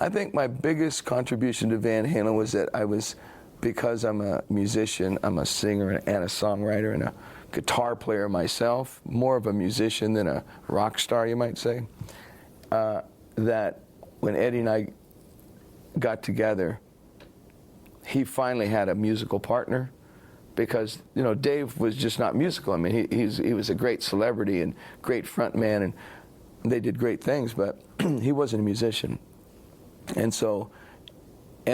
I think my biggest contribution to Van Halen was that because I'm a musician, I'm a singer and a songwriter and a guitar player myself, more of a musician than a rock star, you might say, that when Eddie and I got together, he finally had a musical partner, because Dave was just not musical. I mean, he was a great celebrity and great front man, and they did great things, but he wasn't a musician. And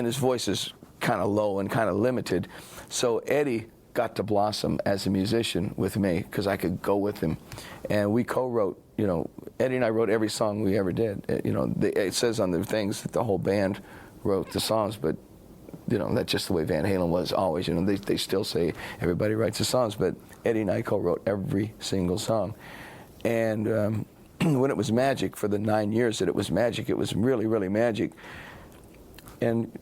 his voice is kind of low and kind of limited. So Eddie got to blossom as a musician with me, because I could go with him. And we co-wrote, Eddie and I wrote every song we ever did. It says on the things that the whole band wrote the songs, but that's just the way Van Halen was always. They still say everybody writes the songs, but Eddie and I co-wrote every single song. And when it was magic, for the 9 years that it was magic, it was really, really magic. And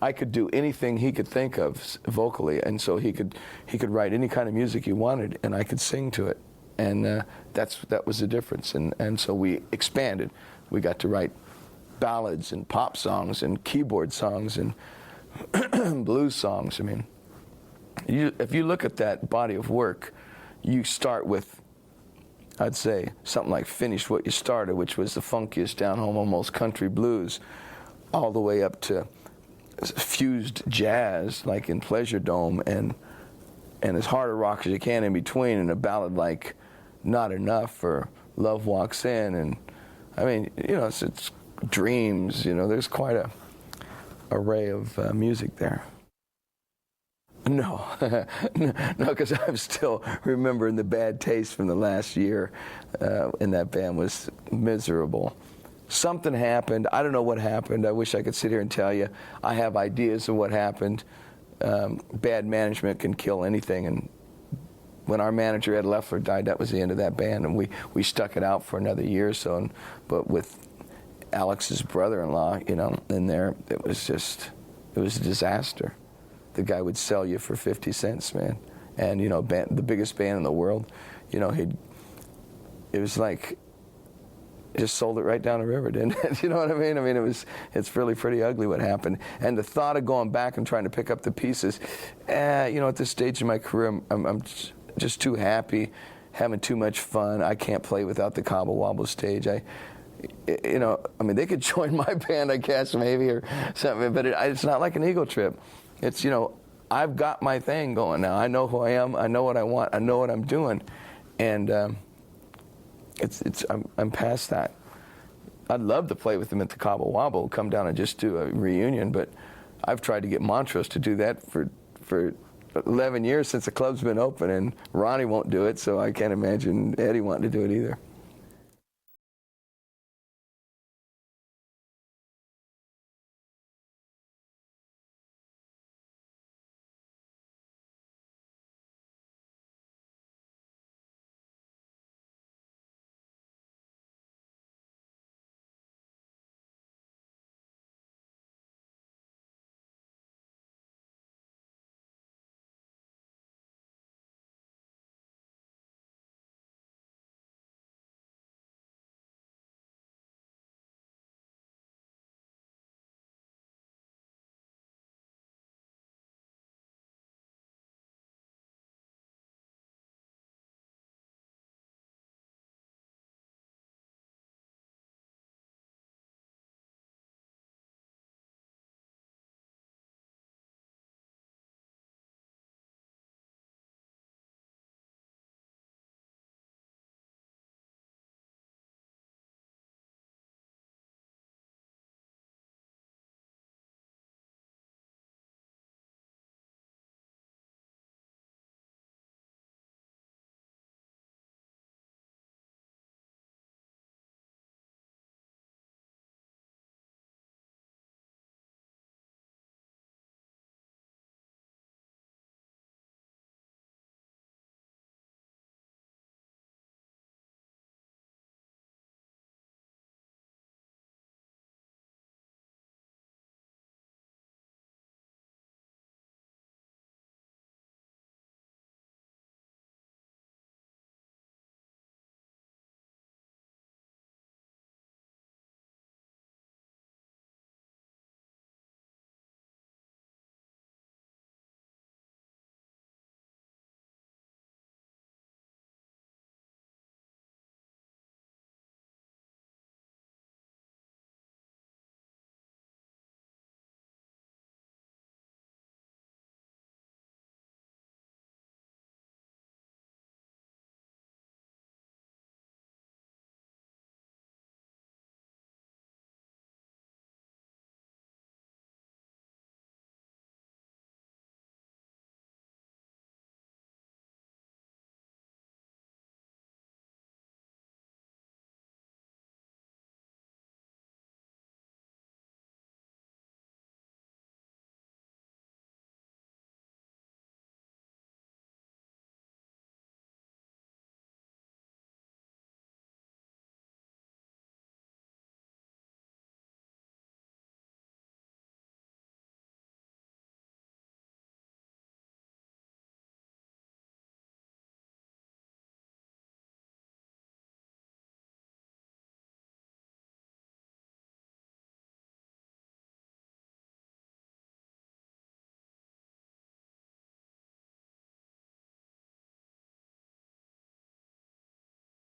I could do anything he could think of vocally, and so he could write any kind of music he wanted, and I could sing to it. And that was the difference. And so we expanded. We got to write ballads and pop songs and keyboard songs and blues songs. I mean, if you look at that body of work, you start with, I'd say, something like Finish What You Started, which was the funkiest, down-home, almost country blues, all the way up to fused jazz, like in Pleasure Dome, and as hard a rock as you can in between, and a ballad like Not Enough or Love Walks In. And I mean, it's Dreams, there's quite a array of music there. No, no, because I'm still remembering the bad taste from the last year in that band was miserable. Something happened. I don't know what happened. I wish I could sit here and tell you. I have ideas of what happened. Bad management can kill anything. And when our manager, Ed Loeffler, died, that was the end of that band. And we stuck it out for another year or so. But with Alex's brother-in-law, in there, it was a disaster. The guy would sell you for 50 cents, man. And, the biggest band in the world, it was like, just sold it right down the river, didn't it? You know what I mean? I mean, it's really pretty ugly what happened. And the thought of going back and trying to pick up the pieces, at this stage in my career, I'm just too happy, having too much fun. I can't play without the Cabo Wabo stage. They could join my band, I guess, maybe, or something, but it's not like an ego trip. It's, I've got my thing going now. I know who I am. I know what I want. I know what I'm doing. And I'm past that. I'd love to play with them at the Cabo Wabo, come down and just do a reunion, but I've tried to get Montrose to do that for 11 years since the club's been open, and Ronnie won't do it, so I can't imagine Eddie wanting to do it either.